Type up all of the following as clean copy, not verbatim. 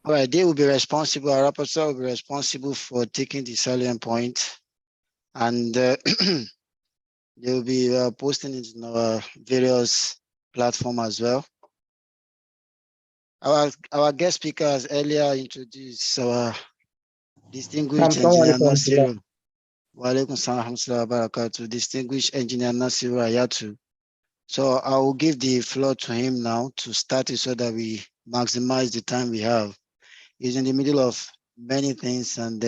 All right, they will be responsible, our rapporteur will be responsible for taking the salient point, and they will be posting it in our various platforms as well. Our guest speaker has earlier introduced our distinguished engineer Nasiru. Wa alaikum salam wa barakatuh, distinguished engineer Nasiru Ayatu. So I will give the floor to him now to start it so that we maximize the time we have. He's in the middle of many things and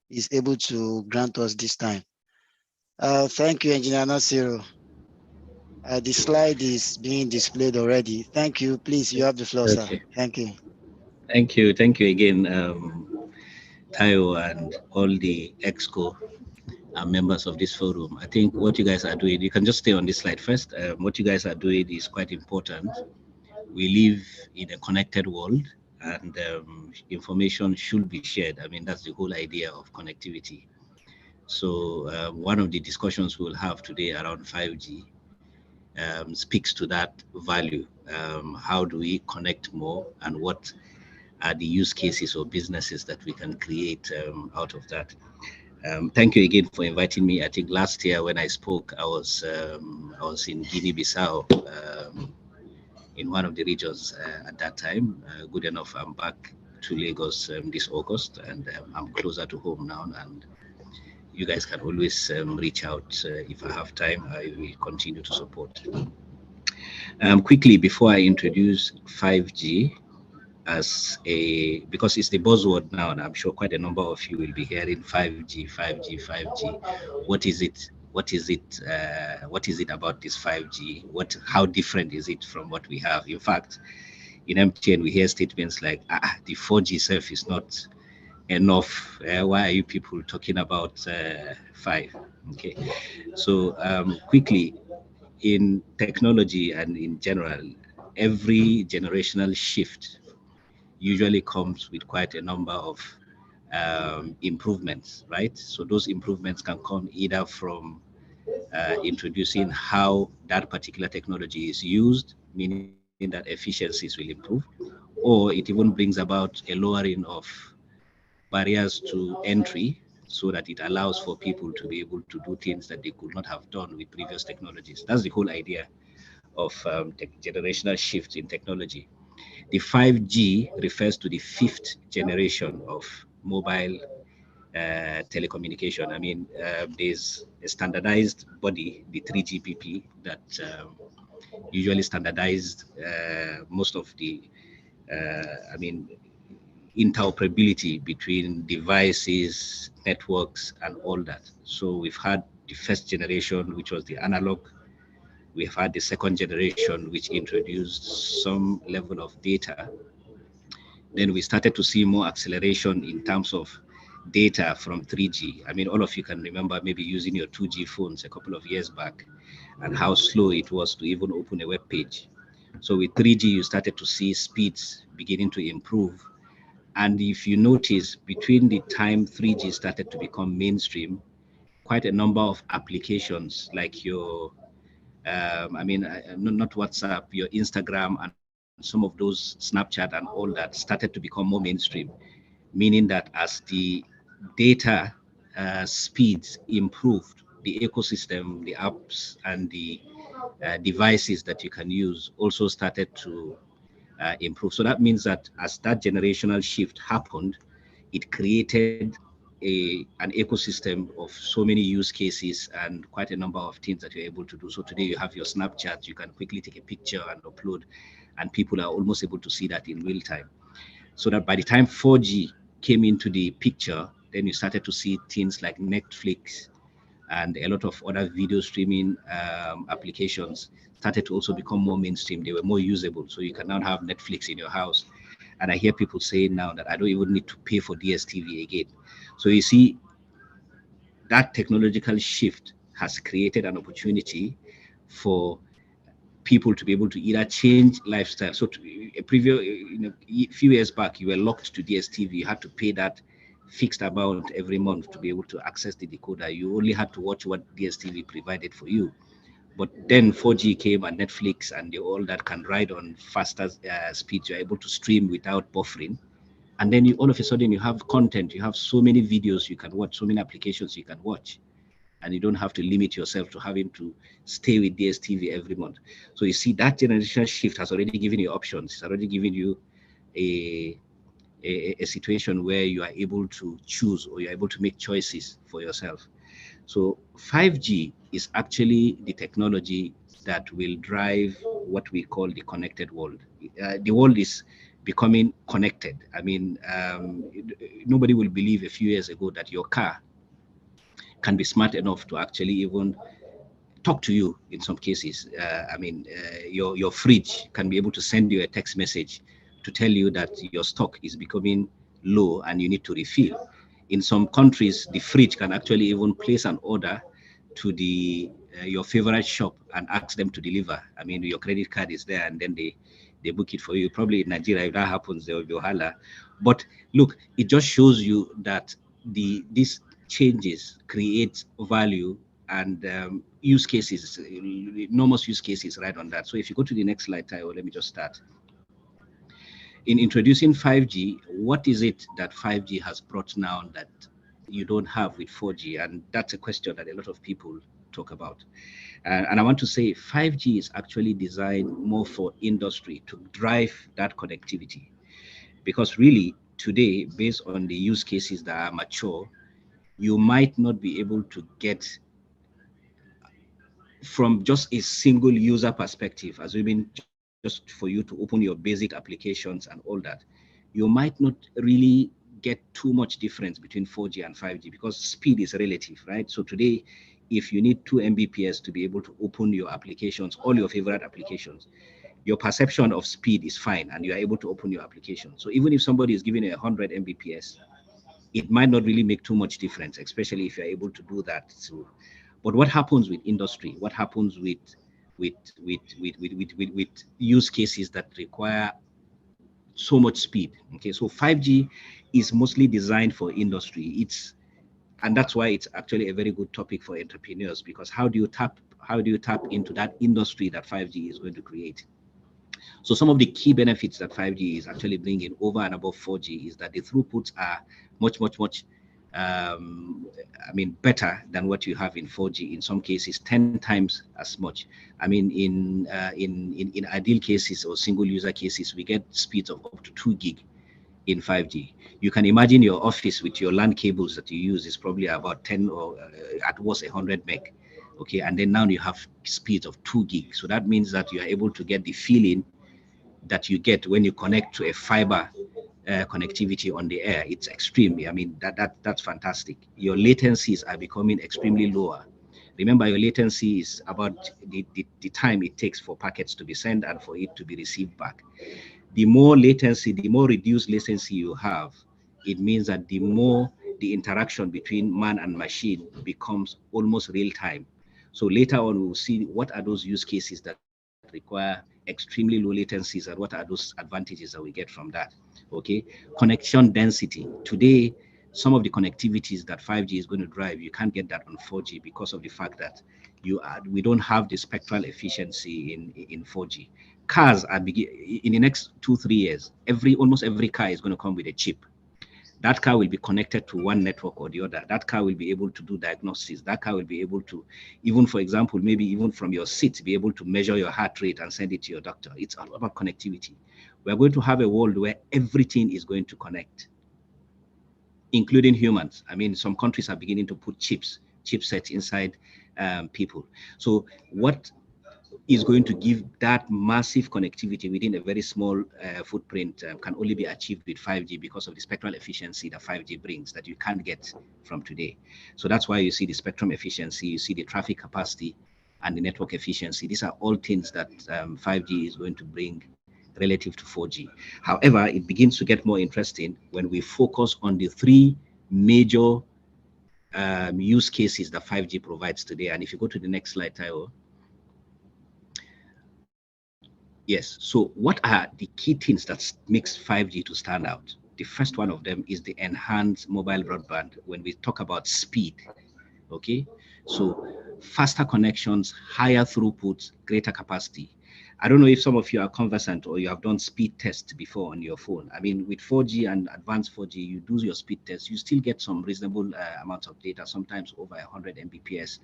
he's able to grant us this time. Thank you, Engineer Nasiru. The slide is being displayed already. Thank you. Please, you have the floor, sir. Okay. Thank you. Thank you. Thank you again, Tayo and all the EXCO members of this forum. I think what you guys are doing, you can just stay on this slide first. What you guys are doing is quite important. We live in a connected world, and information should be shared. I mean, that's the whole idea of connectivity. So one of the discussions we'll have today around 5G speaks to that value. How do we connect more, and what are the use cases or businesses that we can create out of that? Thank you again for inviting me. I think last year when I spoke, I was in Guinea-Bissau, in one of the regions at that time. Good enough, I'm back to Lagos this August, and I'm closer to home now. And you guys can always reach out if I have time. I will continue to support. Quickly, before I introduce 5G, because it's the buzzword now, and I'm sure quite a number of you will be hearing 5G, 5G, 5G. What is it? What is it? What is it about this 5G? How different is it from what we have? In fact, in MTN, we hear statements like, the 4G self is not enough. Why are you people talking about 5? Okay, so quickly, in technology and in general, every generational shift usually comes with quite a number of improvements, right? So those improvements can come either from introducing how that particular technology is used, meaning that efficiencies will improve, or it even brings about a lowering of barriers to entry so that it allows for people to be able to do things that they could not have done with previous technologies. That's the whole idea of generational shifts in technology. The 5G refers to the fifth generation of mobile telecommunication. I mean, there's a standardized body, the 3GPP, that usually standardized most of the, I mean, interoperability between devices, networks, and all that. So we've had the first generation, which was the analog. We've had the second generation, which introduced some level of data. Then we started to see more acceleration in terms of data from 3G. I mean, all of you can remember maybe using your 2G phones a couple of years back and how slow it was to even open a web page. So with 3G, you started to see speeds beginning to improve. And if you notice, between the time 3G started to become mainstream, quite a number of applications like your, not WhatsApp, your Instagram, and some of those Snapchat and all that started to become more mainstream, meaning that as the data speeds improved, the ecosystem, the apps, and the devices that you can use also started to improve. So that means that as that generational shift happened, it created an ecosystem of so many use cases and quite a number of things that you're able to do. So today you have your Snapchat, you can quickly take a picture and upload, and people are almost able to see that in real time. So that by the time 4G came into the picture, then you started to see things like Netflix and a lot of other video streaming applications started to also become more mainstream. They were more usable. So you can now have Netflix in your house. And I hear people saying now that I don't even need to pay for DSTV again. So you see, that technological shift has created an opportunity for people to be able to either change lifestyle. So a previous, a few years back, you were locked to DSTV. You had to pay that fixed amount every month to be able to access the decoder. You only had to watch what DSTV provided for you. But then 4G came and Netflix and all that can ride on faster speeds. You're able to stream without buffering. And then all of a sudden you have content, you have so many videos you can watch, so many applications you can watch, and you don't have to limit yourself to having to stay with DSTV every month. So you see that generational shift has already given you options. It's already given you a, a situation where you are able to choose, or you're able to make choices for yourself. So 5G is actually the technology that will drive what we call the connected world. The world is becoming connected. I mean, nobody will believe a few years ago that your car can be smart enough to actually even talk to you in some cases. Your fridge can be able to send you a text message to tell you that your stock is becoming low and you need to refill. In some countries, the fridge can actually even place an order to the your favorite shop and ask them to deliver. I mean, your credit card is there, and then they book it for you. Probably in Nigeria, if that happens, there will be holla. But look, it just shows you that these changes create value and use cases, enormous use cases right on that. So if you go to the next slide, Tayo, let me just start. In introducing 5G, what is it that 5G has brought now that you don't have with 4G? And that's a question that a lot of people talk about. And I want to say 5G is actually designed more for industry to drive that connectivity. Because really, today, based on the use cases that are mature, you might not be able to get from just a single user perspective, assuming just for you to open your basic applications and all that, you might not really get too much difference between 4G and 5G because speed is relative, right? So today, if you need 2 Mbps to be able to open your applications, all your favorite applications, your perception of speed is fine and you are able to open your application. So even if somebody is giving you 100 Mbps, it might not really make too much difference, especially if you're able to do that. So, but what happens with industry? What happens with use cases that require so much speed? Okay, so 5G is mostly designed for industry. And that's why it's actually a very good topic for entrepreneurs, because how do you tap into that industry that 5G is going to create? So some of the key benefits that 5G is actually bringing over and above 4G is that the throughputs are much, better than what you have in 4G. In some cases, 10 times as much. I mean, in ideal cases or single user cases, we get speeds of up to 2 gig in 5G. You can imagine your office with your LAN cables that you use is probably about 10 or at worst 100 meg. Okay, and then now you have speeds of 2 gig. So that means that you are able to get the feeling that you get when you connect to a fiber connectivity on the air. It's extreme. I mean, that's fantastic. Your latencies are becoming extremely lower. Remember, your latency is about the time it takes for packets to be sent and for it to be received back. The more latency, the more reduced latency you have, it means that the more the interaction between man and machine becomes almost real time. So later on, we'll see what are those use cases that require extremely low latencies and what are those advantages that we get from that. Okay, connection density. Today, some of the connectivities that 5G is going to drive, you can't get that on 4G because of the fact that we don't have the spectral efficiency in 4G. Cars are in the next 2-3 years. Almost every car is going to come with a chip. That car will be connected to one network or the other. That car will be able to do diagnosis. That car will be able to, even for example, maybe even from your seat, be able to measure your heart rate and send it to your doctor. It's all about connectivity. We're going to have a world where everything is going to connect, including humans. I mean, some countries are beginning to put chipsets inside people. So what is going to give that massive connectivity within a very small footprint can only be achieved with 5G because of the spectral efficiency that 5G brings that you can't get from today. So that's why you see the spectrum efficiency, you see the traffic capacity and the network efficiency. These are all things that 5G is going to bring relative to 4G. However, it begins to get more interesting when we focus on the 3 major use cases that 5G provides today. And if you go to the next slide, Tayo. Yes. So what are the key things that makes 5G to stand out? The first one of them is the enhanced mobile broadband. When we talk about speed, okay, so faster connections, higher throughput, greater capacity. I don't know if some of you are conversant or you have done speed tests before on your phone. I mean, with 4G and advanced 4G, you do your speed test, you still get some reasonable amounts of data, sometimes over 100 Mbps,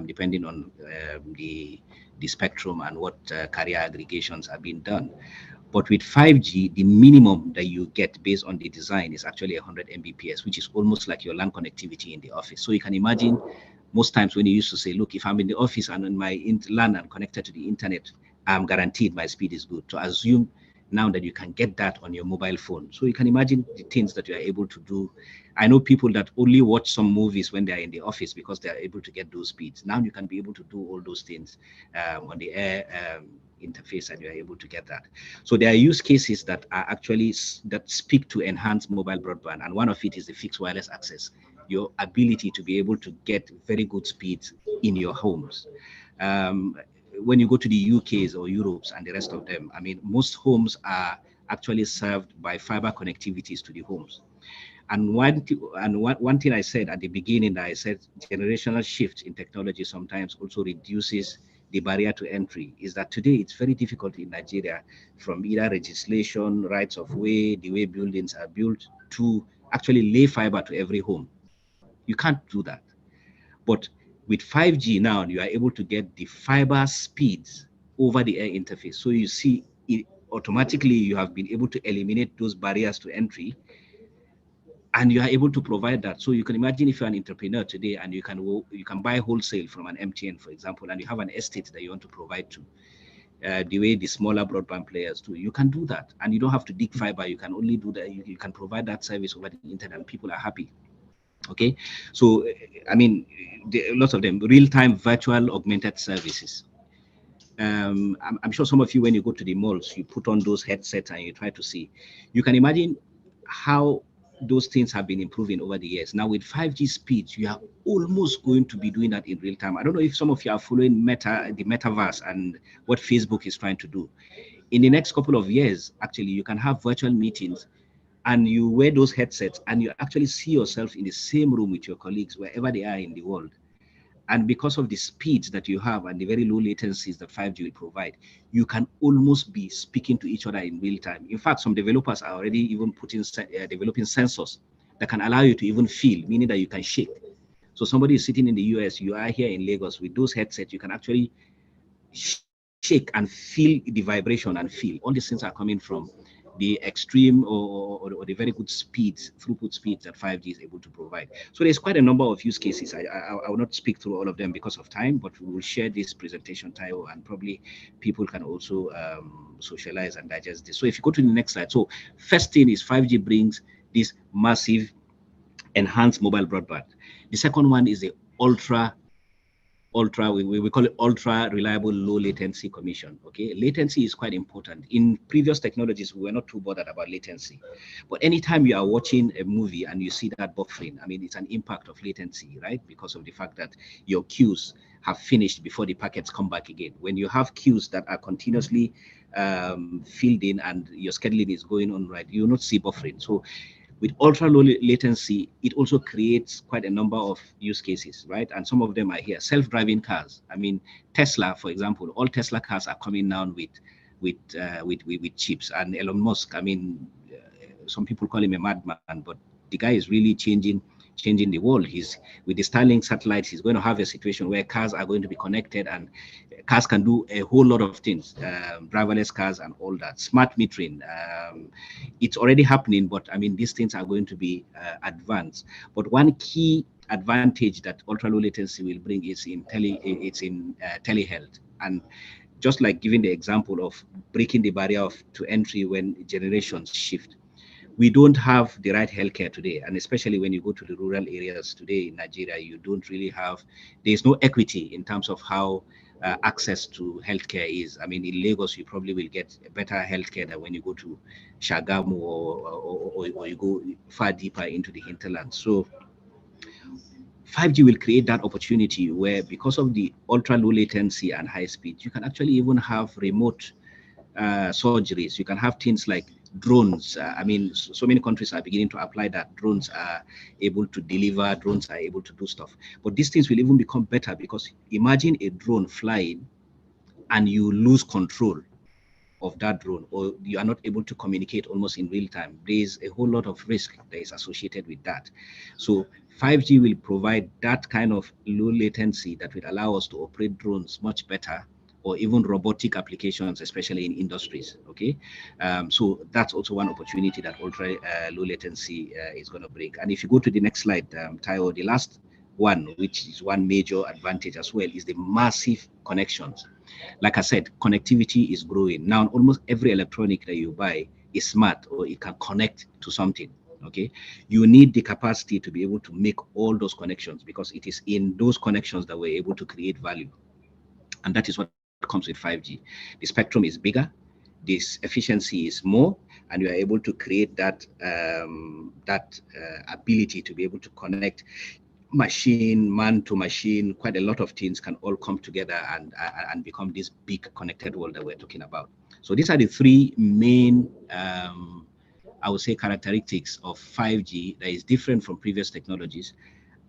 depending on the spectrum and what carrier aggregations are being done. But with 5G, the minimum that you get based on the design is actually 100 Mbps, which is almost like your LAN connectivity in the office. So you can imagine most times when you used to say, look, if I'm in the office and on my LAN and connected to the internet, I'm guaranteed my speed is good. To assume now that you can get that on your mobile phone. So you can imagine the things that you are able to do. I know people that only watch some movies when they are in the office because they are able to get those speeds. Now you can be able to do all those things on the air interface, and you are able to get that. So there are use cases that are actually that speak to enhance mobile broadband, and one of it is the fixed wireless access, your ability to be able to get very good speeds in your homes. When you go to the UKs or Europes and the rest of them, I mean, most homes are actually served by fiber connectivities to the homes. And one thing I said at the beginning, that I said generational shift in technology sometimes also reduces the barrier to entry, is that today it's very difficult in Nigeria, from either legislation, rights of way, the way buildings are built, to actually lay fiber to every home. You can't do that. But with 5G now, you are able to get the fiber speeds over the air interface. So you see, it automatically you have been able to eliminate those barriers to entry, and you are able to provide that. So you can imagine if you're an entrepreneur today and you can buy wholesale from an MTN, for example, and you have an estate that you want to provide to. The way the smaller broadband players do, you can do that, and you don't have to dig fiber. You can only do that. You can provide that service over the internet, and people are happy. Okay, so I mean, lots of them real-time virtual augmented services. I'm sure some of you, when you go to the malls, you put on those headsets and you try to see. You can imagine how those things have been improving over the years. Now with 5G speeds, you are almost going to be doing that in real time. I don't know if some of you are following the metaverse and what Facebook is trying to do. In the next couple of years, actually, you can have virtual meetings and you wear those headsets and you actually see yourself in the same room with your colleagues wherever they are in the world. And because of the speeds that you have and the very low latencies that 5G will provide, you can almost be speaking to each other in real time. In fact, some developers are already even developing sensors that can allow you to even feel, meaning that you can shake. So somebody is sitting in the US, you are here in Lagos with those headsets, you can actually shake and feel the vibration and feel. All these things are coming from the extreme or the very good speeds, throughput speeds that 5G is able to provide. So there's quite a number of use cases. I will not speak through all of them because of time, but we will share this presentation, Tayo, and probably people can also socialize and digest this. So if you go to the next slide. So first thing is 5G brings this massive enhanced mobile broadband. The second one is the we call it ultra reliable low latency commission. Okay, latency is quite important. In previous technologies, we were not too bothered about latency, but anytime you are watching a movie and you see that buffering, I mean, it's an impact of latency, right? Because of the fact that your queues have finished before the packets come back again. When you have queues that are continuously filled in and your scheduling is going on, right, you will not see buffering. So with ultra low latency, it also creates quite a number of use cases, right? And some of them are here. Self-driving cars. I mean, Tesla, for example, all Tesla cars are coming down with chips. And Elon Musk, I mean, some people call him a madman, but the guy is really changing the world. He's with the Starlink satellites, he's going to have a situation where cars are going to be connected and cars can do a whole lot of things, driverless cars and all that. Smart metering, it's already happening, but I mean, these things are going to be advanced. But one key advantage that ultra low latency will bring is in telehealth. And just like giving the example of breaking the barrier to entry when generations shift, we don't have the right healthcare today, and especially when you go to the rural areas today in Nigeria, you don't really have, there's no equity in terms of how access to healthcare is. I mean, in Lagos, you probably will get better healthcare than when you go to Shagamu or you go far deeper into the hinterland. So 5G will create that opportunity where, because of the ultra low latency and high speed, you can actually even have remote surgeries. You can have things like drones. I mean, so many countries are beginning to apply that. Drones are able to deliver, drones are able to do stuff. But these things will even become better, because imagine a drone flying and you lose control of that drone, or you are not able to communicate almost in real time, there's a whole lot of risk that is associated with that. So 5G will provide that kind of low latency that will allow us to operate drones much better, or even robotic applications, especially in industries. Okay, so that's also one opportunity that ultra low latency is going to bring. And if you go to the next slide, Tayo, the last one, which is one major advantage as well, is the massive connections. Like I said, connectivity is growing. Now, almost every electronic that you buy is smart, or it can connect to something. Okay, you need the capacity to be able to make all those connections, because it is in those connections that we're able to create value. And that is what comes with 5G. The spectrum is bigger, this efficiency is more, and you are able to create that ability to be able to connect machine, man to machine. Quite a lot of things can all come together and become this big connected world that we're talking about. So these are the three main I would say characteristics of 5G that is different from previous technologies,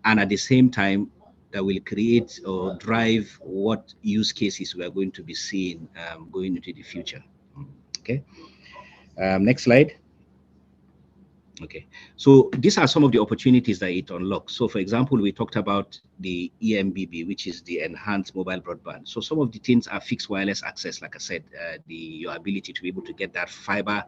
and at the same time that will create or drive what use cases we are going to be seeing going into the future. Okay, next slide. Okay, so these are some of the opportunities that it unlocks. So for example, we talked about the EMBB, which is the enhanced mobile broadband. So some of the things are fixed wireless access, like I said, your ability to be able to get that fiber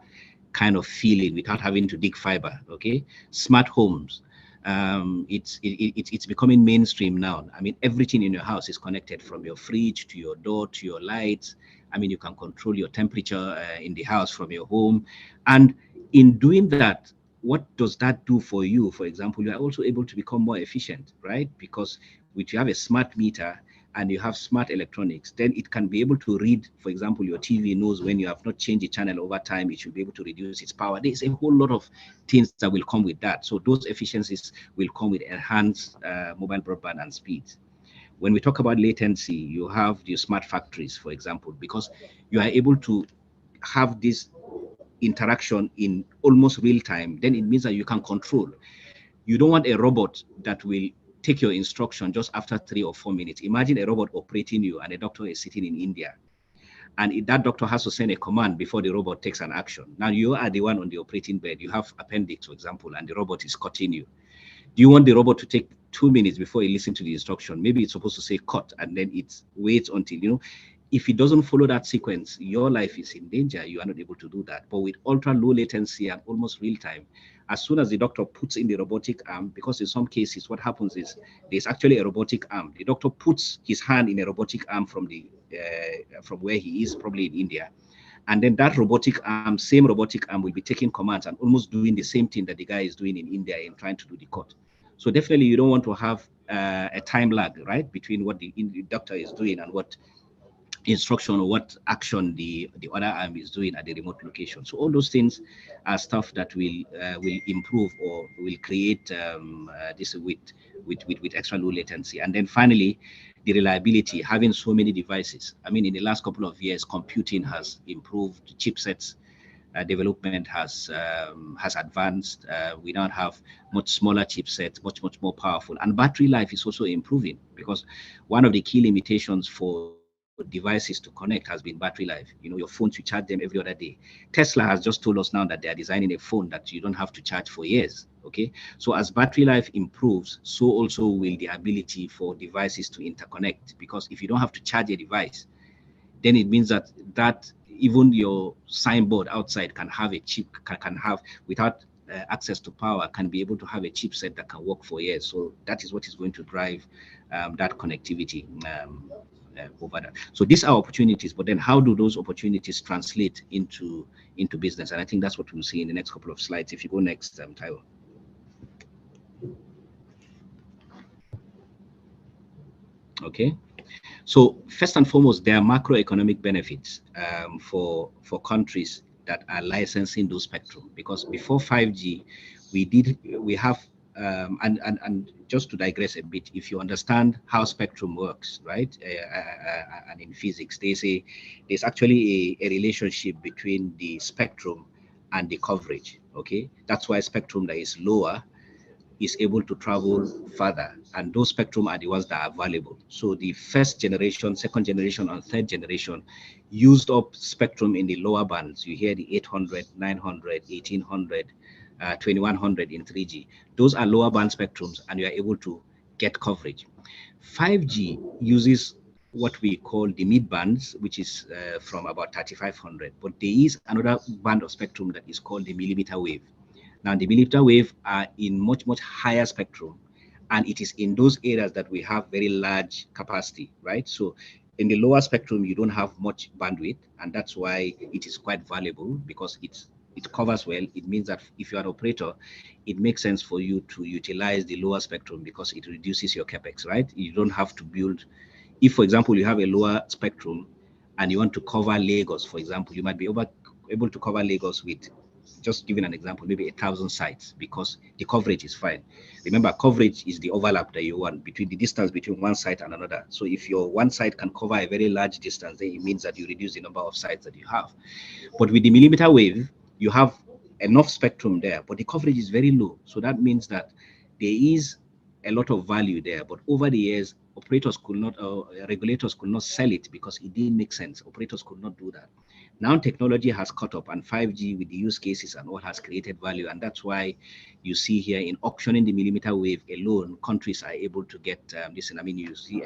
kind of feeling without having to dig fiber. Okay, smart homes. It's becoming mainstream now. I mean, everything in your house is connected, from your fridge to your door to your lights. I mean, you can control your temperature in the house from your home. And in doing that, what does that do for you? For example, you are also able to become more efficient, right? Because if you have a smart meter and you have smart electronics, then it can be able to read, for example, your TV knows when you have not changed the channel over time, it should be able to reduce its power. There's a whole lot of things that will come with that. So those efficiencies will come with enhanced mobile broadband and speeds. When we talk about latency, you have the smart factories, for example, because you are able to have this interaction in almost real time. Then it means that you can control. You don't want a robot that will take your instruction just after 3 or 4 minutes. Imagine a robot operating you and a doctor is sitting in India, and if that doctor has to send a command before the robot takes an action. Now you are the one on the operating bed, you have appendix, for example, and the robot is cutting you. Do you want the robot to take 2 minutes before you listen to the instruction? Maybe it's supposed to say cut, and then it waits until, if it doesn't follow that sequence, your life is in danger. You are not able to do that. But with ultra low latency and almost real time, as soon as the doctor puts in the robotic arm, because in some cases what happens is there's actually a robotic arm. The doctor puts his hand in a robotic arm from where he is, probably in India. And then that same robotic arm will be taking commands and almost doing the same thing that the guy is doing in India in trying to do the cut. So definitely you don't want to have a time lag, right, between what the doctor is doing and what instruction or what action the other arm is doing at the remote location. So all those things are stuff that will improve or will create this with extra low latency. And then finally, the reliability, having so many devices. I mean, in the last couple of years, computing has improved, chipsets development has advanced. We now have much smaller chipsets, much more powerful, and battery life is also improving, because one of the key limitations for devices to connect has been battery life. Your phones, you charge them every other day. Tesla has just told us now that they are designing a phone that you don't have to charge for years. Okay, so as battery life improves, so also will the ability for devices to interconnect, because if you don't have to charge a device, then it means that even your signboard outside can have a chip, can have, without access to power, can be able to have a chipset that can work for years. So that is what is going to drive that connectivity over that. So these are opportunities, but then how do those opportunities translate into business? And I think that's what we'll see in the next couple of slides. If you go next, Taiwo. Okay. So first and foremost, there are macroeconomic benefits for countries that are licensing those spectrum, because before 5G, we have and just to digress a bit, if you understand how spectrum works, right, and in physics, there's actually a relationship between the spectrum and the coverage. Okay, that's why spectrum that is lower is able to travel further, and those spectrum are the ones that are valuable. So the first generation, second generation, and third generation used up spectrum in the lower bands. You hear the 800, 900, 1800, 2100 in 3G. Those are lower band spectrums, and you are able to get coverage. 5G uses what we call the mid bands, which is from about 3500. But there is another band of spectrum that is called the millimeter wave. Now, the millimeter wave are in much higher spectrum, and it is in those areas that we have very large capacity, right? So in the lower spectrum, you don't have much bandwidth, and that's why it is quite valuable, because it covers well. It means that if you are an operator, it makes sense for you to utilize the lower spectrum because it reduces your capex, right? You don't have to build. If, for example, you have a lower spectrum and you want to cover Lagos, for example, you might be able to cover Lagos with, just giving an example, maybe 1,000 sites, because the coverage is fine. Remember, coverage is the overlap that you want between the distance between one site and another. So if your one site can cover a very large distance, then it means that you reduce the number of sites that you have. But with the millimeter wave, you have enough spectrum there, but the coverage is very low. So that means that there is a lot of value there. But over the years, operators could not, regulators could not sell it because it didn't make sense. Operators could not do that. Now technology has caught up, and 5G with the use cases and all has created value. And that's why you see here in auctioning the millimeter wave alone, countries are able to get this. And I mean, you see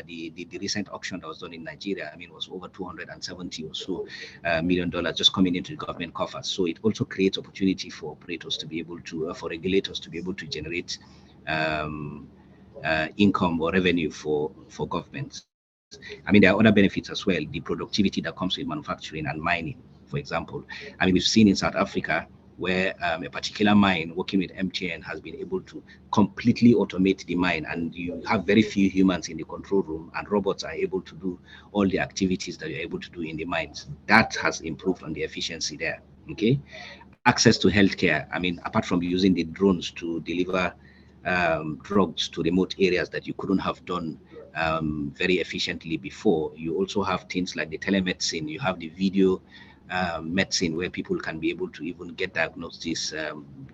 the recent auction that was done in Nigeria, I mean, was over 270 or so $1 million just coming into the government coffers. So it also creates opportunity for operators to be able to, for regulators to be able to generate income or revenue for governments. I mean, there are other benefits as well. The productivity that comes with manufacturing and mining, for example. I mean, we've seen in South Africa where a particular mine working with MTN has been able to completely automate the mine, and you have very few humans in the control room, and robots are able to do all the activities that you're able to do in the mines. That has improved on the efficiency there. Okay. Access to healthcare. I mean, apart from using the drones to deliver drugs to remote areas that you couldn't have done very efficiently before, you also have things like the telemedicine. You have the video medicine, where people can be able to even get diagnosis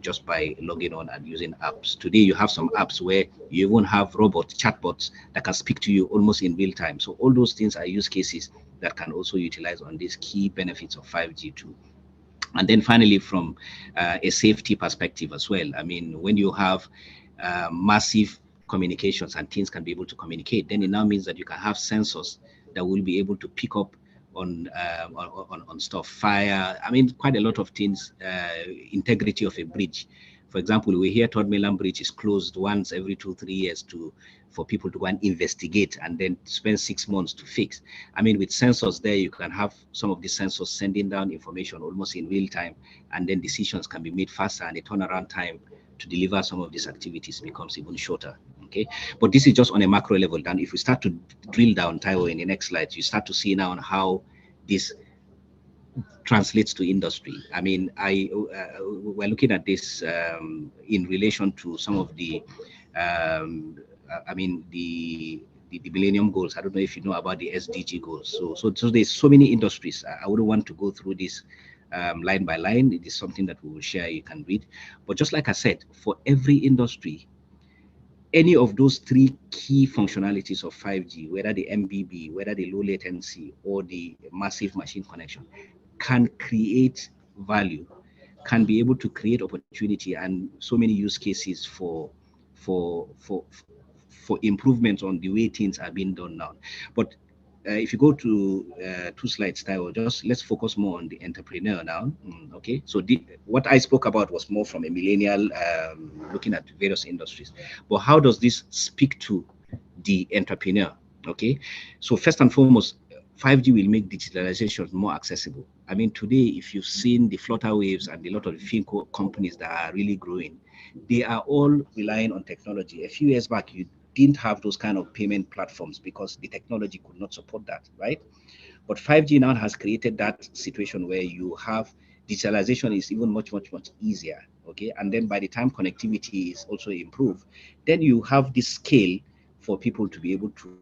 just by logging on and using apps. Today, you have some apps where you even have chatbots that can speak to you almost in real time. So all those things are use cases that can also utilize on these key benefits of 5G too. And then finally, from a safety perspective as well, I mean, when you have massive communications and things can be able to communicate, then it now means that you can have sensors that will be able to pick up on stuff, fire. I mean, quite a lot of things, integrity of a bridge. For example, we hear Third Mainland Bridge is closed once every 2-3 years for people to go and investigate and then spend 6 months to fix. I mean, with sensors there, you can have some of the sensors sending down information almost in real time, and then decisions can be made faster, and the turnaround time to deliver some of these activities becomes even shorter. Okay, but this is just on a macro level. And if we start to drill down, Taiwo, in the next slide, you start to see now how this translates to industry. I mean, we're looking at this in relation to some of the, I mean, the Millennium Goals. I don't know if you know about the SDG goals. So there's so many industries. I wouldn't want to go through this line by line. It is something that we will share. You can read. But just like I said, for every industry, any of those three key functionalities of 5G, whether the MBB, whether the low latency, or the massive machine connection, can create value, can be able to create opportunity and so many use cases for improvements on the way things are being done now. But if you go to 2 slides, Taiwo, just let's focus more on the entrepreneur now. Okay, so what I spoke about was more from a millennial, looking at various industries. But how does this speak to the entrepreneur? Okay, so first and foremost, 5G will make digitalization more accessible. I mean, today, if you've seen the Flutter Waves and a lot of the FinCo companies that are really growing, they are all relying on technology. A few years back, you didn't have those kind of payment platforms because the technology could not support that, right? But 5G now has created that situation where you have digitalization is even much easier, okay? And then by the time connectivity is also improved, then you have this scale for people to be able to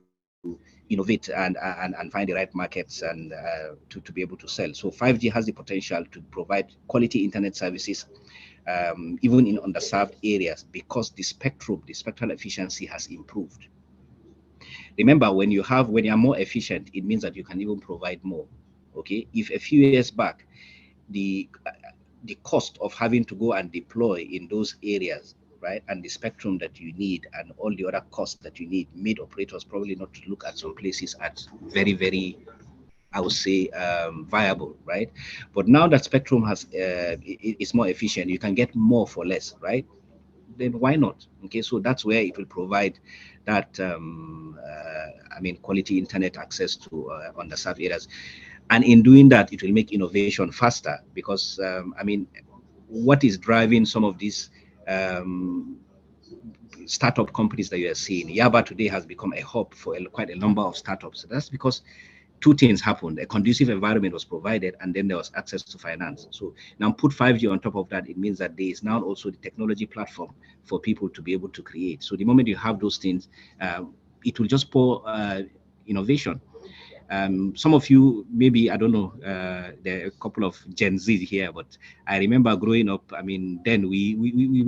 innovate and find the right markets and to be able to sell. So 5G has the potential to provide quality internet services even in underserved areas, because the spectral efficiency has improved. Remember, when you are more efficient, it means that you can even provide more. Okay, if a few years back, the cost of having to go and deploy in those areas, right, and the spectrum that you need and all the other costs that you need made operators probably not to look at some places as very, very, I would say, viable, right? But now that spectrum is more efficient, you can get more for less, right? Then why not? Okay, so that's where it will provide that quality internet access to underserved areas. And in doing that, it will make innovation faster, because what is driving some of these startup companies that you are seeing? Yaba today has become a hub for quite a number of startups. That's because two things happened. A conducive environment was provided, and then there was access to finance. So now put 5G on top of that, it means that there is now also the technology platform for people to be able to create. So the moment you have those things, it will just pour innovation. Some of you, maybe, I don't know, there are a couple of Gen Z here, but I remember growing up, then we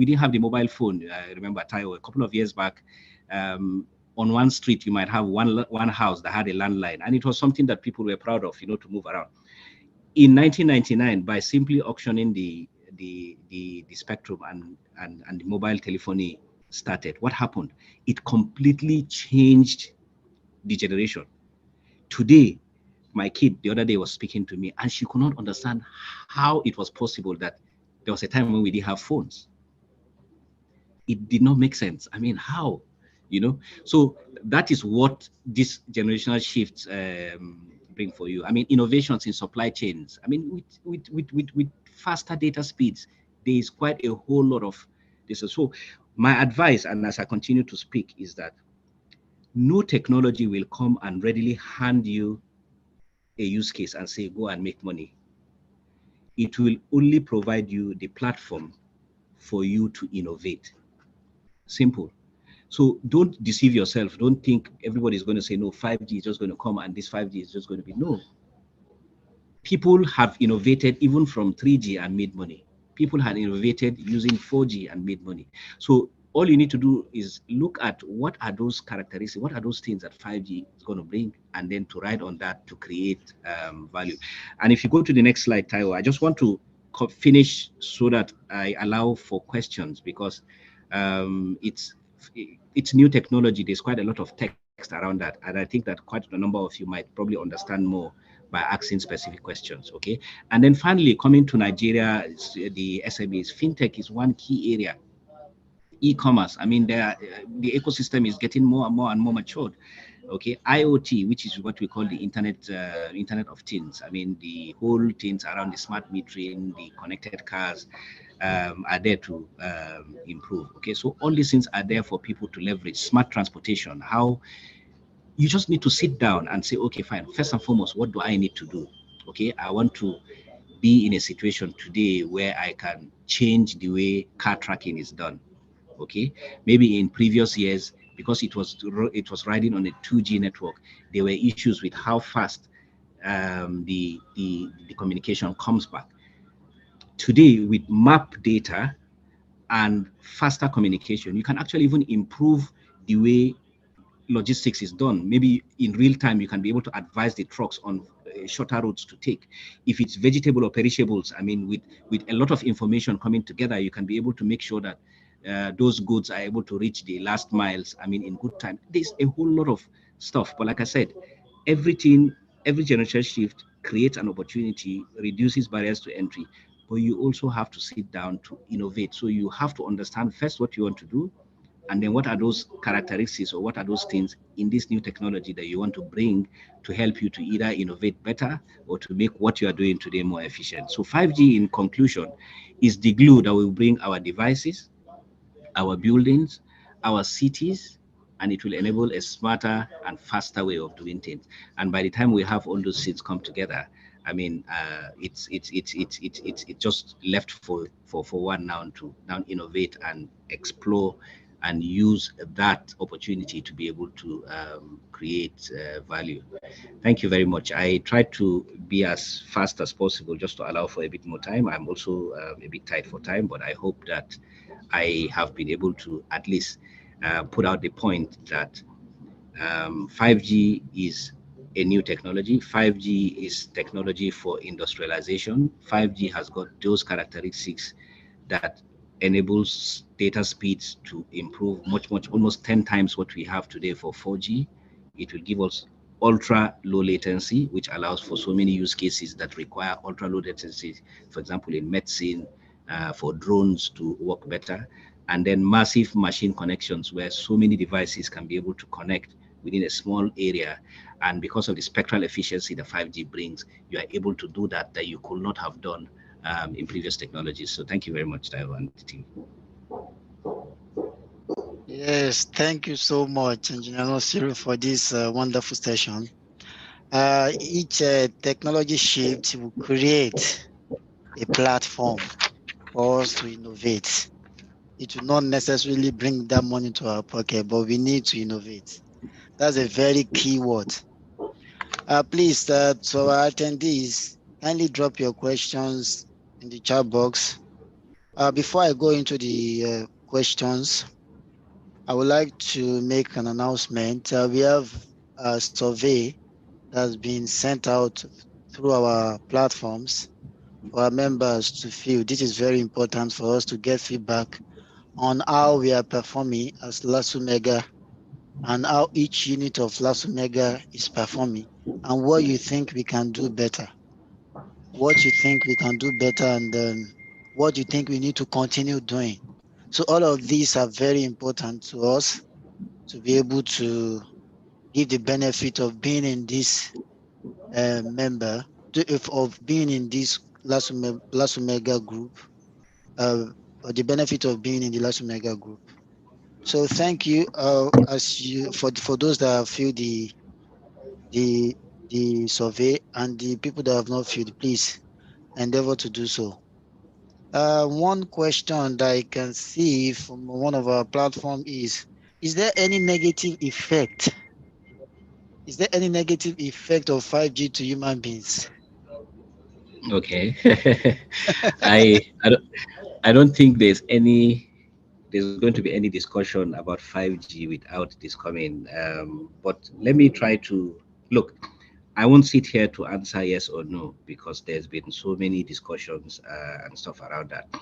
didn't have the mobile phone. I remember, Taiwo, a couple of years back, on one street, you might have one house that had a landline, and it was something that people were proud of, to move around. In 1999, by simply auctioning the spectrum and the mobile telephony started, what happened? It completely changed the generation. Today, my kid the other day was speaking to me, and she could not understand how it was possible that there was a time when we didn't have phones. It did not make sense. How? So that is what this generational shifts bring for you. Innovations in supply chains. With faster data speeds, there is quite a whole lot of this. So my advice, and as I continue to speak, is that no technology will come and readily hand you a use case and say, go and make money. It will only provide you the platform for you to innovate. Simple. So don't deceive yourself. Don't think everybody is going to say, no, 5G is just going to come and this 5G is just going to be. No. People have innovated even from 3G and made money. People have innovated using 4G and made money. So all you need to do is look at what are those characteristics, what are those things that 5G is going to bring, and then to ride on that to create value. And if you go to the next slide, Taiwo, I just want to finish so that I allow for questions, because it's new technology. There's quite a lot of text around that, and I think that quite a number of you might probably understand more by asking specific questions. Okay, and then finally, coming to Nigeria, the SMEs, fintech is one key area. E-commerce, the ecosystem is getting more and more matured. Okay, IoT, which is what we call the Internet of Things. The whole things around the smart metering, the connected cars, are there to improve. Okay, so all these things are there for people to leverage. Smart transportation, how you just need to sit down and say, okay, fine. First and foremost, what do I need to do? Okay, I want to be in a situation today where I can change the way car tracking is done. Okay, maybe in previous years, because it was riding on a 2G network, there were issues with how fast the communication comes back. Today, with map data and faster communication, you can actually even improve the way logistics is done. Maybe in real time, you can be able to advise the trucks on shorter routes to take. If it's vegetable or perishables, with a lot of information coming together, you can be able to make sure that those goods are able to reach the last miles, in good time. There's a whole lot of stuff. But like I said, every generation shift creates an opportunity, reduces barriers to entry, but you also have to sit down to innovate. So you have to understand first what you want to do, and then what are those characteristics or what are those things in this new technology that you want to bring to help you to either innovate better or to make what you are doing today more efficient. So 5G, in conclusion, is the glue that will bring our devices, our buildings, our cities, and it will enable a smarter and faster way of doing things. And by the time we have all those things come together, it's just left for one now to innovate and explore and use that opportunity to be able to create value. Thank you very much. I tried to be as fast as possible just to allow for a bit more time. I'm also a bit tight for time, but I hope that I have been able to at least put out the point that 5G is a new technology. 5G is technology for industrialization. 5G has got those characteristics that enables data speeds to improve much, almost 10 times what we have today for 4G. It will give us ultra low latency, which allows for so many use cases that require ultra low latency, for example, in medicine, for drones to work better, and then massive machine connections where so many devices can be able to connect within a small area. And because of the spectral efficiency the 5G brings, you are able to do that you could not have done in previous technologies. So thank you very much, Taiwo and the team. Yes, thank you so much, Engineer Nasiru, for this wonderful session. Each technology shift will create a platform for us to innovate. It will not necessarily bring that money to our pocket, but we need to innovate. That's a very key word. Please, to our attendees, kindly drop your questions in the chat box. Before I go into the questions, I would like to make an announcement. We have a survey that's been sent out through our platforms for our members to fill. This is very important for us to get feedback on how we are performing as LASUMEGA and how each unit of LASUMEGA is performing and what you think we can do better. What you think we can do better and what you think we need to continue doing. So all of these are very important to us to be able to give the benefit of being in this member, of being in this LASUMEGA group, or the benefit of being in the LASUMEGA group. So thank you, for those that have filled the the survey, and the people that have not filled, please endeavor to do so. One question that I can see from one of our platform is there any negative effect? Is there any negative effect of 5G to human beings? Okay. I, I don't I don't think there's going to be any discussion about 5G without this coming. But let me try to look. I won't sit here to answer yes or no because there's been so many discussions and stuff around that.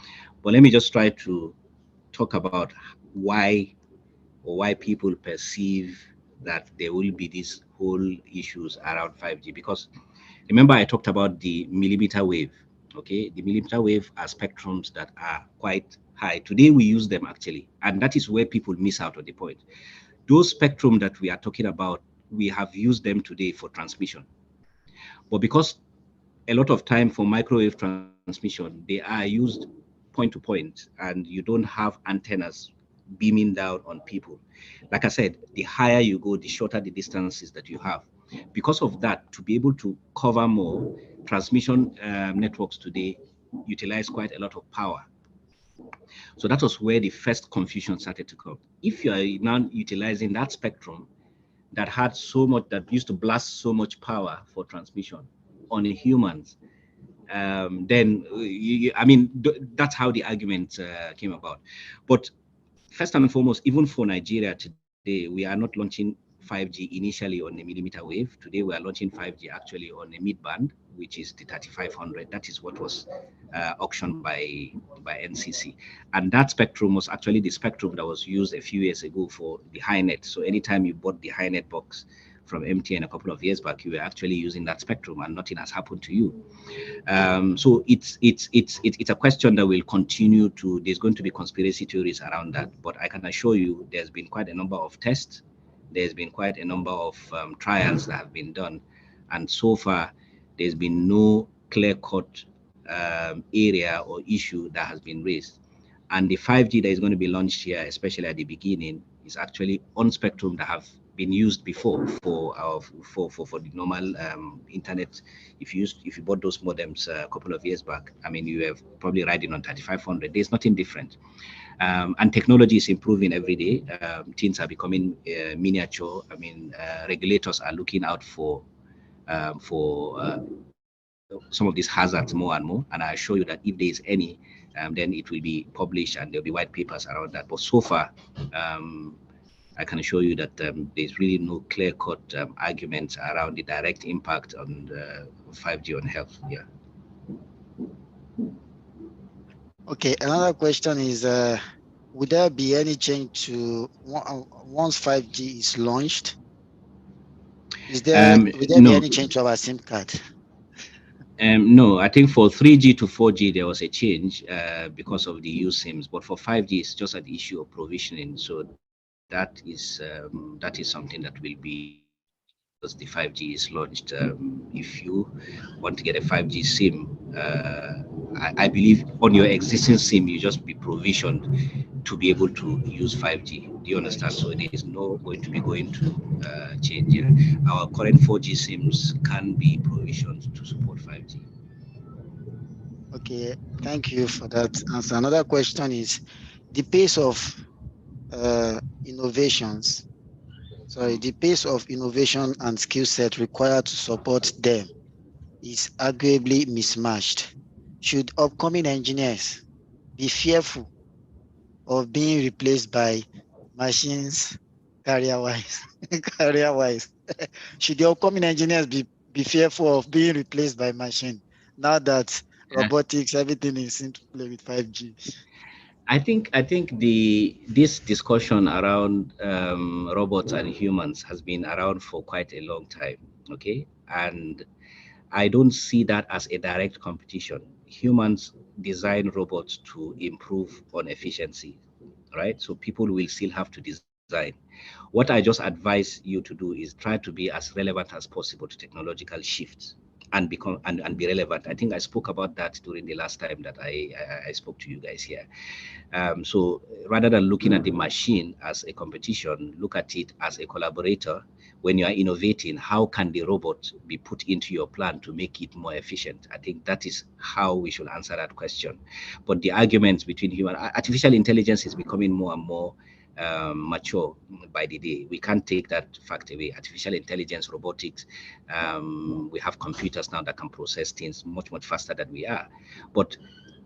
But let me just try to talk about why people perceive that there will be these whole issues around 5G. Because remember, I talked about the millimeter wave. Okay, the millimeter wave are spectrums that are quite high. Today we use them actually, and that is where people miss out on the point. Those spectrum that we are talking about, we have used them today for transmission. But because a lot of time for microwave transmission, they are used point to point, and you don't have antennas beaming down on people. Like I said, the higher you go, the shorter the distances that you have. Because of that, to be able to cover more, transmission networks today utilize quite a lot of power. So that was where the first confusion started to come. If you are now utilizing that spectrum that had so much, that used to blast so much power for transmission on humans, then I mean, that's how the argument came about. But first and foremost, even for Nigeria today, we are not launching 5G initially on a millimeter wave. Today, we are launching 5G actually on a mid band, which is the 3500. That is what was auctioned by NCC, and that spectrum was actually the spectrum that was used a few years ago for the high net. So anytime you bought the high net box from MTN a couple of years back, you were actually using that spectrum, and nothing has happened to you. So it's a question that will continue to. There's going to be conspiracy theories around that, but I can assure you, there's been quite a number of tests. There's been quite a number of trials that have been done, and so far, there's been no clear-cut area or issue that has been raised. And the 5G that is going to be launched here, especially at the beginning, is actually on spectrum that have been used before for the normal internet. If you bought those modems a couple of years back, I mean, you have probably riding on 3500. There's nothing different. And technology is improving every day. Things are becoming miniature. I mean, regulators are looking out for some of these hazards more and more. And I assure you that if there is any, then it will be published and there'll be white papers around that. But so far, I can assure you that there's really no clear-cut arguments around the direct impact on 5G on health. Yeah. Okay, another question is, would there be any change to once 5G is launched? Will there be No, any change to our SIM card? no. I think for 3G to 4G there was a change because of the use SIMs, but for 5G it's just an issue of provisioning. So that is something that will be once the 5G is launched. If you want to get a 5G SIM, I believe on your existing SIM you just be provisioned to be able to use 5G. Do you understand? So there is no going to be going to change here. Our current 4G SIMs can be provisioned to support 5G. Okay, thank you for that answer. Another question is the pace of innovations. Sorry, the pace of innovation and skill set required to support them is arguably mismatched. Should upcoming engineers be fearful of being replaced by machines career-wise? Career-wise, should the upcoming engineers be fearful of being replaced by machine now that robotics, everything is into play with 5G? I think this discussion around robots and humans has been around for quite a long time. Okay, and I don't see that as a direct competition. Humans design robots to improve on efficiency, right? So people will still have to design. What I just advise you to do is try to be as relevant as possible to technological shifts and become and be relevant. I think I spoke about that during the last time that I spoke to you guys here. So rather than looking at the machine as a competition, look at it as a collaborator. When you are innovating, how can the robot be put into your plan to make it more efficient? I think that is how we should answer that question. But the arguments between artificial intelligence is becoming more and more mature by the day. We can't take that fact away. Artificial intelligence, robotics, we have computers now that can process things much, much faster than we are. But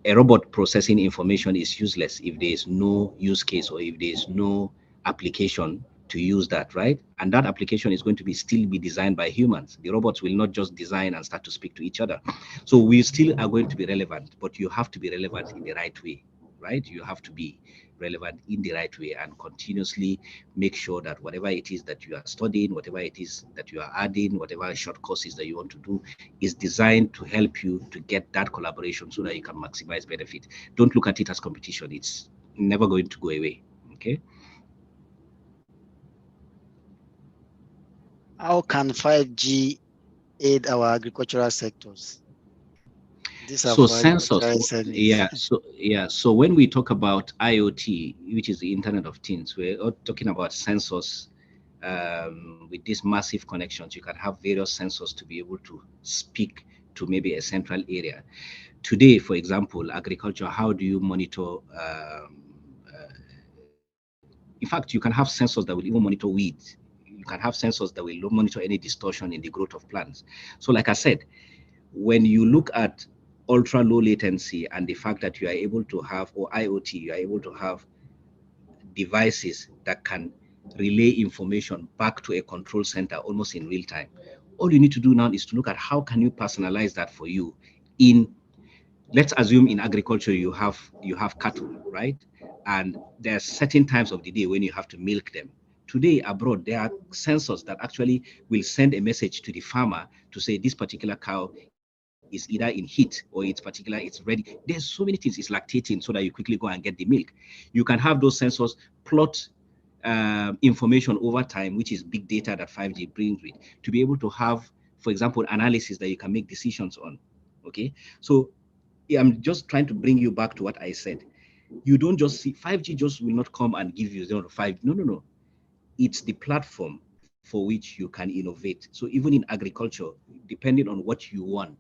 a robot processing information is useless if there is no use case or if there is no application to use that, right? And that application is going to be still be designed by humans. The robots will not just design and start to speak to each other. So we still are going to be relevant, but you have to be relevant in the right way, right? You have to be relevant in the right way and continuously make sure that whatever it is that you are studying, whatever it is that you are adding, whatever short courses that you want to do is designed to help you to get that collaboration so that you can maximize benefit. Don't look at it as competition. It's never going to go away. Okay. How can 5G aid our agricultural sectors? These are So for sensors, agricultural SMEs. yeah. So when we talk about IoT, which is the Internet of Things, we're all talking about sensors with these massive connections. You can have various sensors to be able to speak to maybe a central area. Today, for example, agriculture, how do you monitor? In fact, you can have sensors that will even monitor weeds. You can have sensors that will monitor any distortion in the growth of plants. So, like I said, when you look at ultra low latency and the fact that you are able to have, or IoT, you are able to have devices that can relay information back to a control center almost in real time. All you need to do now is to look at how can you personalize that for you in, let's assume in agriculture you have cattle, right? And there are certain times of the day when you have to milk them. Today abroad there are sensors that actually will send a message to the farmer to say this particular cow is either in heat or it's ready. There's so many things. It's lactating so that you quickly go and get the milk. You can have those sensors plot information over time, which is big data that 5G brings with, to be able to have, for example, analysis that you can make decisions on. Okay, so yeah, I'm just trying to bring you back to what I said. You don't just see 5G just will not come and give you 0 to 5. No. It's the platform. for which you can innovate. So even in agriculture, depending on what you want,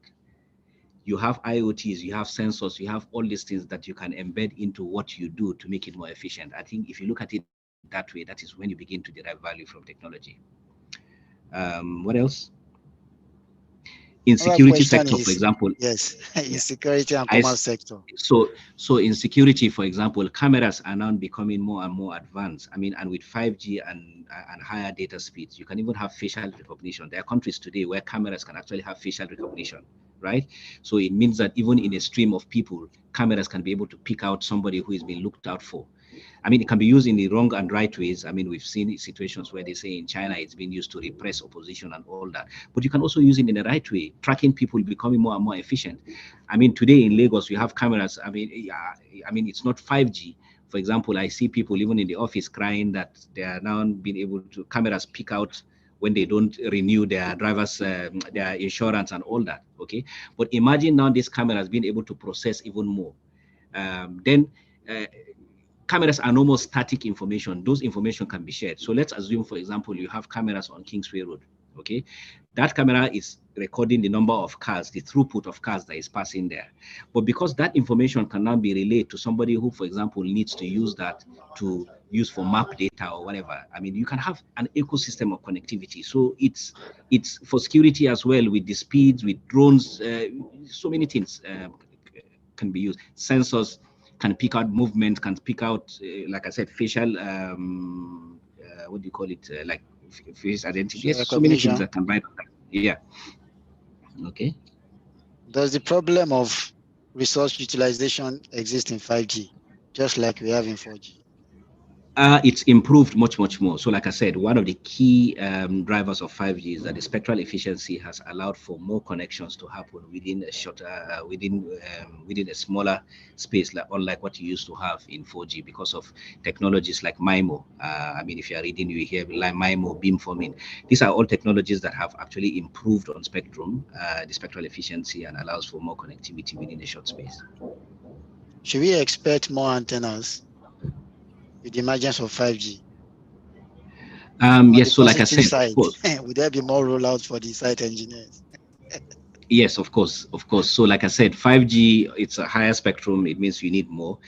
you have IoTs, you have sensors, you have all these things that you can embed into what you do to make it more efficient. I think if you look at it that way, that is when you begin to derive value from technology. What else? In Another security question sector, for is, example, yes, in yeah, security and I commerce sector. so in security, for example, cameras are now becoming more and more advanced. I mean, and with 5G and higher data speeds, you can even have facial recognition. There are countries today where cameras can actually have facial recognition, right? So it means that even in a stream of people, cameras can be able to pick out somebody who is being looked out for. I mean, it can be used in the wrong and right ways. I mean, we've seen situations where they say in China it's been used to repress opposition and all that. But you can also use it in the right way, tracking people, becoming more and more efficient. I mean, today in Lagos we have cameras. I mean, it's not 5G. For example, I see people even in the office crying that they are now being able to cameras pick out when they don't renew their driver's their insurance and all that. Okay, but imagine now this camera has been able to process even more. Then cameras are no more static information. Those information can be shared. So let's assume, for example, you have cameras on Kingsway Road. Okay, that camera is recording the number of cars, the throughput of cars that is passing there. But because that information can now be relayed to somebody who, for example, needs to use that to use for map data or whatever, I mean, you can have an ecosystem of connectivity. So it's for security as well, with the speeds, with drones, so many things can be used. Sensors can pick out movement, can pick out, like I said, facial, what do you call it, like face identity. Facial Yes, so many things recognition. that can write on that. Yeah. Okay. Does the problem of resource utilization exist in 5G, just like we have in 4G? It's improved much, much more. So, like I said, one of the key drivers of 5G is that the spectral efficiency has allowed for more connections to happen within a shorter, within a smaller space, like unlike what you used to have in 4G, because of technologies like MIMO. I mean, if you are reading, you hear like MIMO, beamforming. These are all technologies that have actually improved on spectrum, the spectral efficiency, and allows for more connectivity within a short space. Should we expect more antennas with the emergence of 5G? On the Yes, so like I positive said, of side, course. would there be more rollout for the site engineers? Yes, of course, of course. So, like I said, 5G, it's a higher spectrum. It means you need more.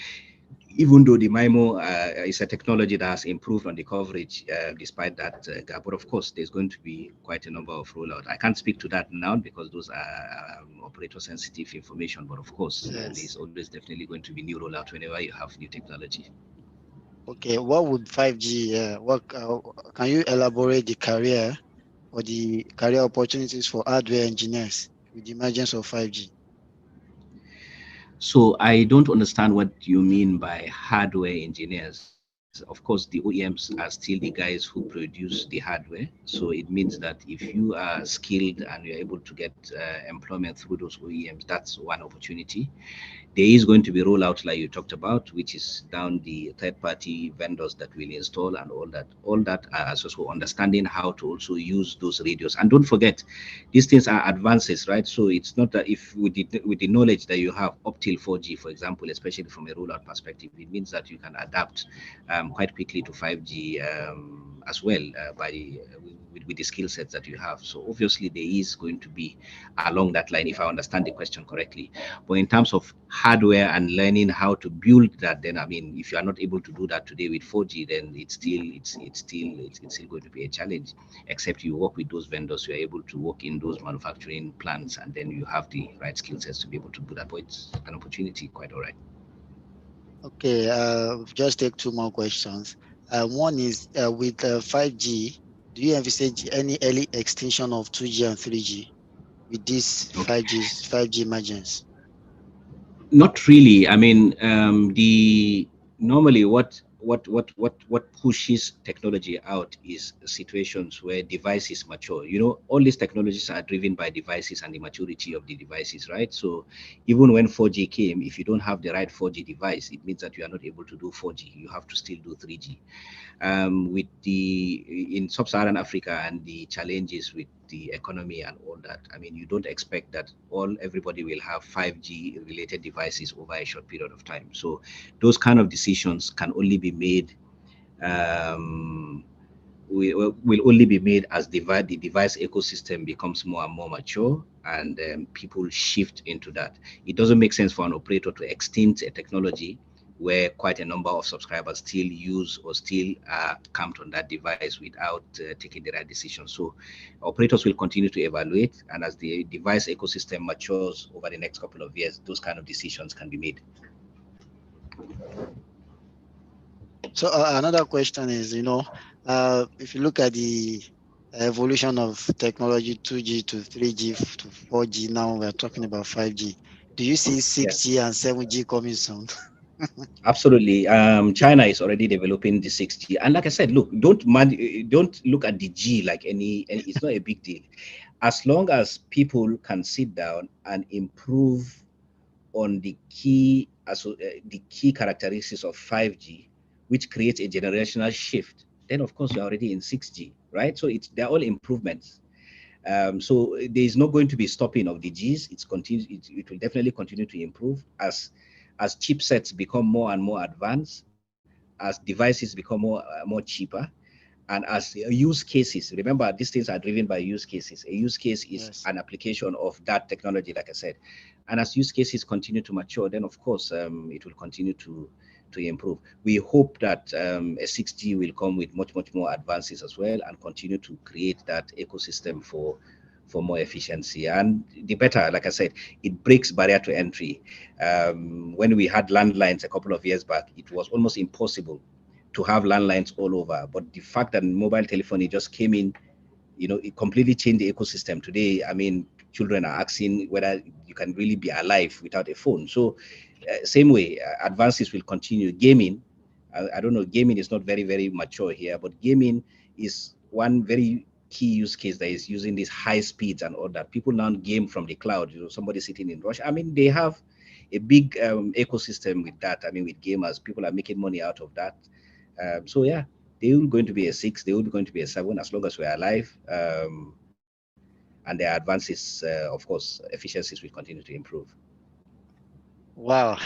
Even though the MIMO is a technology that has improved on the coverage, despite that gap, but of course, there's going to be quite a number of rollout. I can't speak to that now because those are operator-sensitive information. But of course, there's Yes. always definitely going to be new rollout whenever you have new technology. Okay. What would 5G? What can you elaborate the career or the career opportunities for hardware engineers with the emergence of 5G? So I don't understand what you mean by hardware engineers. Of course, the OEMs are still the guys who produce the hardware. So it means that if you are skilled and you're able to get employment through those OEMs, that's one opportunity. There is going to be rollout like you talked about, which is down the third-party vendors that will install and all that. All that as also understanding how to also use those radios. And don't forget, these things are advances, right? So it's not that if with the knowledge that you have up till 4G, for example, especially from a rollout perspective, it means that you can adapt quite quickly to 5G as well with the skill sets that you have. So obviously there is going to be along that line, if I understand the question correctly. But in terms of hardware and learning how to build that, then I mean, if you are not able to do that today with 4G, then it's still going to be a challenge. Except you work with those vendors, you are able to work in those manufacturing plants, and then you have the right skill sets to be able to do that. But it's an opportunity, quite all right. Okay. Just take two more questions. One is with 5G, do you envisage any early extinction of 2G and 3G with this Okay. 5G emergence? Not really. I mean, the normally what pushes technology out is situations where devices mature. You know, all these technologies are driven by devices and the maturity of the devices, right? So even when 4G came, if you don't have the right 4G device, it means that you are not able to do 4G. You have to still do 3G. With the in sub-Saharan Africa and the challenges with the economy and all that, I mean, you don't expect that everybody will have 5G related devices over a short period of time. So those kind of decisions can only be made um, will only be made as the device ecosystem becomes more and more mature, and people shift into that. It doesn't make sense for an operator to extend a technology where quite a number of subscribers still use or still are camped on that device without taking the right decision. So operators will continue to evaluate, and as the device ecosystem matures over the next couple of years, those kind of decisions can be made. So another question is, if you look at the evolution of technology, 2G to 3G to 4G, now we're talking about 5G. Do you see 6G and 7G coming soon? Absolutely. China is already developing the 6G, and like I said, look, don't look at the G like it's not a big deal, as long as people can sit down and improve on the key characteristics of 5G, which creates a generational shift. Then of course you're already in 6G, right? So they're all improvements. So there is not going to be stopping of the Gs. It will definitely continue to improve as chipsets become more and more advanced, as devices become more cheaper, and as use cases. Remember, these things are driven by use cases. A use case is Yes. an application of that technology, like I said. And as use cases continue to mature, then of course it will continue to improve. We hope that a 6G will come with much more advances as well, and continue to create that ecosystem for more efficiency. And the better, like I said, it breaks barrier to entry. When we had landlines a couple of years back, it was almost impossible to have landlines all over. But the fact that mobile telephony just came in, it completely changed the ecosystem. Today, I mean, children are asking whether you can really be alive without a phone. So same way, advances will continue. Gaming, I don't know, gaming is not very mature here, but gaming is one very key use case that is using these high speeds and all that. People now game from the cloud. Somebody sitting in Russia. I mean, they have a big ecosystem with that. I mean, with gamers, people are making money out of that. So yeah, they will going to be a 6, they will going to be a 7 as long as we're alive. And their advances, of course, efficiencies will continue to improve. Wow.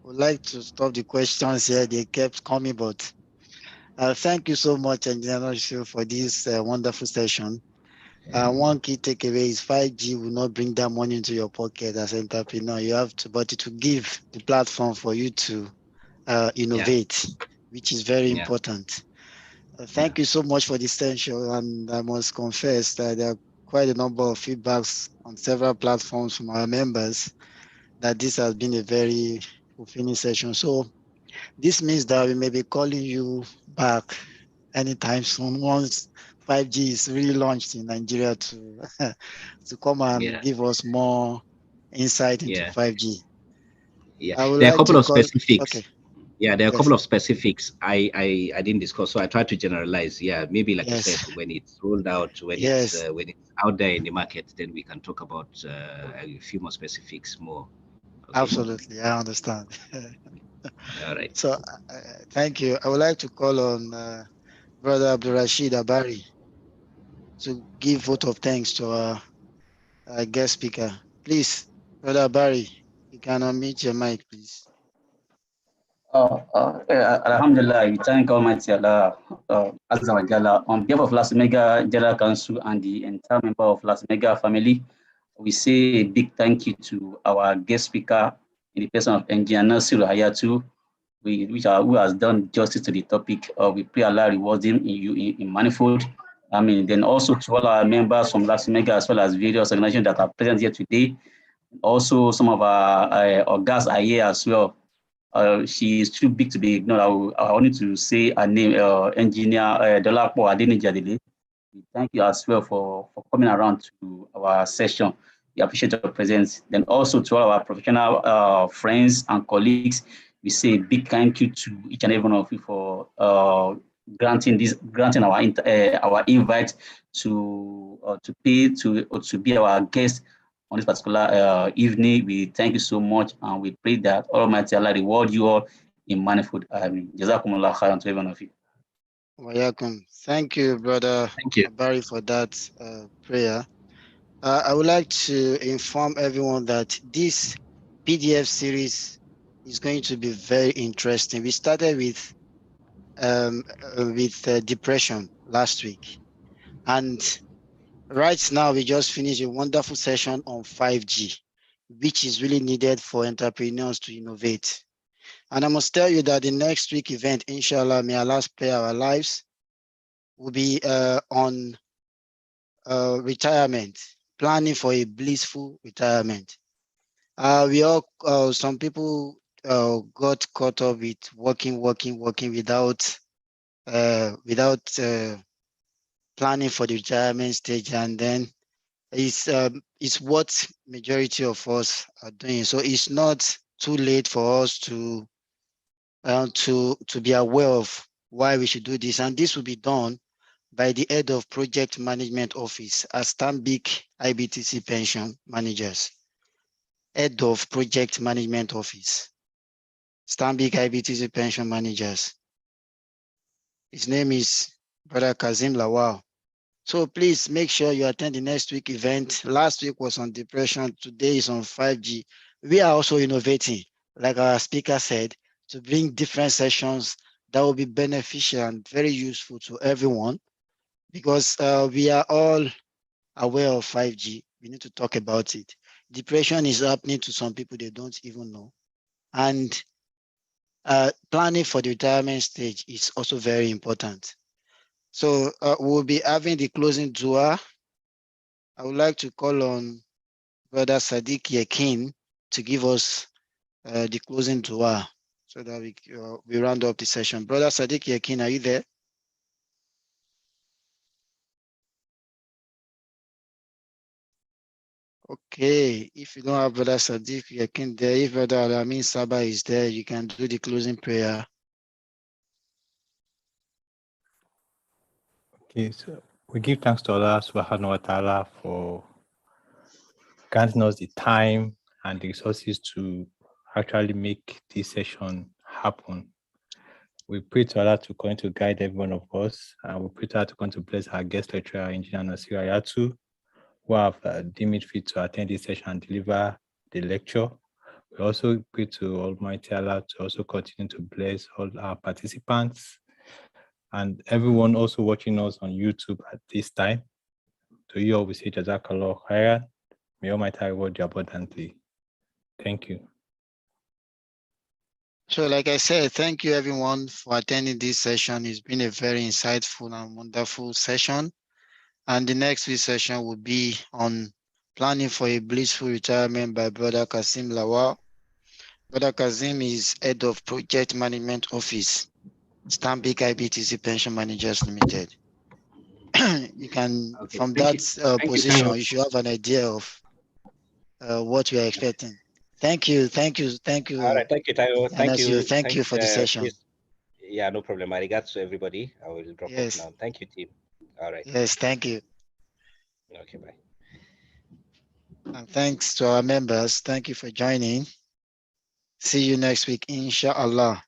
Would like to stop the questions here. They kept coming, but thank you so much, Engineer Noshu, for this wonderful session. One key takeaway is 5G will not bring that money into your pocket as an entrepreneur. You have to, but it will give the platform for you to innovate, which is very important. Thank you so much for this session. And I must confess that there are quite a number of feedbacks on several platforms from our members that this has been a very fulfilling session. So this means that we may be calling you back anytime soon once 5G is really launched in Nigeria to to come and give us more insight into 5G. I would There are a like couple to of call. specifics. Okay. Yeah, there are a Yes. couple of specifics I didn't discuss, so I tried to generalize. Yeah, maybe like you said, Yes. when it's rolled out, Yes. when it's out there in the market, then we can talk about a few more specifics more. Okay. Absolutely. I understand. All right. So thank you. I would like to call on Brother Abdurrashid Abari to give vote of thanks to our guest speaker. Please, Brother Abari, you can unmute your mic, please. Alhamdulillah, we thank Almighty Allah, Azza wa Jalla. On behalf of LASUMEGA General Council and the entire member of LASUMEGA family, we say a big thank you to our guest speaker in the person of Engineer Nasiru Hayatu, who has done justice to the topic. We pray Allah rewards him in manifold. I mean, then also to all our members from LASUMEGA as well as various organizations that are present here today. Also, some of our guests are here as well. She is too big to be ignored. I wanted to say her name, Engineer Dolapo Adenijadele. Thank you as well for coming around to our session. We appreciate your presence. Then also to all our professional friends and colleagues, we say a big thank you to each and every one of you for granting our invite to be our guest on this particular evening. We thank you so much, and we pray that Almighty Allah reward you all in manifold. Jazakumullah khairan to every one of you. Welcome. Thank you, Brother Thank you. Abari, for that prayer. I would like to inform everyone that this PDF series is going to be very interesting. We started with with depression last week. And right now, we just finished a wonderful session on 5G, which is really needed for entrepreneurs to innovate. And I must tell you that the next week event, inshallah, may Allah spare our lives, will be on retirement, planning for a blissful retirement. Some people got caught up with working without planning for the retirement stage, and then it's what majority of us are doing. So it's not too late for us to be aware of why we should do this, and this will be done by the head of project management office as Stanbic IBTC pension managers. Head of project management office, Stanbic IBTC pension managers. His name is Brother Kazim Lawal. So please make sure you attend the next week event. Last week was on depression. Today is on 5G. We are also innovating, like our speaker said, to bring different sessions that will be beneficial and very useful to everyone, because we are all aware of 5G. We need to talk about it. Depression is happening to some people they don't even know. And planning for the retirement stage is also very important. So we'll be having the closing dua. I would like to call on Brother Sadiq Yakin to give us the closing dua so that we round up the session. Brother Sadiq Yakin, are you there? Okay, if you don't have Brother Sadiq Yakin there, if Brother Alamin Saba is there, you can do the closing prayer. Okay, so we give thanks to Allah subhanahu wa ta'ala for granting us the time and the resources to actually make this session happen. We pray to Allah to continue to guide every one of us, and we pray to Allah to continue to bless our guest lecturer, Engineer Nasir Ayatu, who have deemed it fit to attend this session and deliver the lecture. We also pray to Almighty Allah to also continue to bless all our participants and everyone also watching us on YouTube at this time. To you all, we say Jazakallah khairan. May Almighty Allah reward you abundantly. Thank you. So like I said, thank you everyone for attending this session. It's been a very insightful and wonderful session. And the next week session will be on planning for a blissful retirement by Brother Kazim Lawal. Brother Kazim is head of project management office, Stanbic IBTC Pension Managers Limited. You can, okay, from that position, you should have an idea of what we are expecting. Thank you. All right, thank you, Tayo. Thank you for the session. Please. Yeah, no problem. My regards to everybody. I will drop off now. Thank you, team. All right. Yes, thank you. Okay, bye. And thanks to our members. Thank you for joining. See you next week, inshallah.